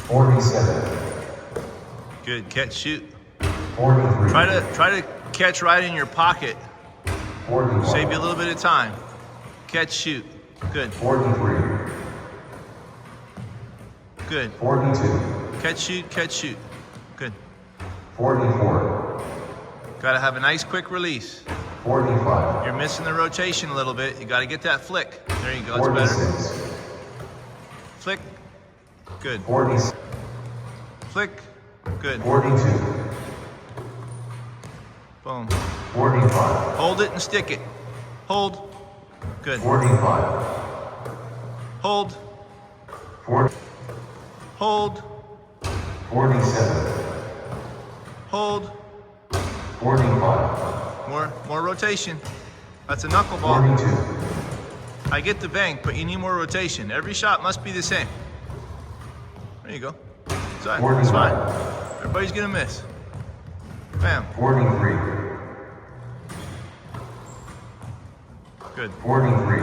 47. Good. Catch, shoot. 43. Try to catch right in your pocket. 41. Save you a little bit of time. Catch, shoot. Good. 43. Good. 42. Catch, shoot. Catch, shoot. Good. 44. Got to have a nice quick release. 45. You're missing the rotation a little bit. You got to get that flick. There you go. That's better. 46. Flick. Good. 46. Flick. Good. 42. Boom. 45. Hold it and stick it. Hold. Good. 45. Hold. 40. Hold. 47. Hold. 45. More rotation. That's a knuckleball. 42. I get the bank, but you need more rotation. Every shot must be the same. There you go. It's fine. Everybody's gonna miss. Bam. 43. Good. 43.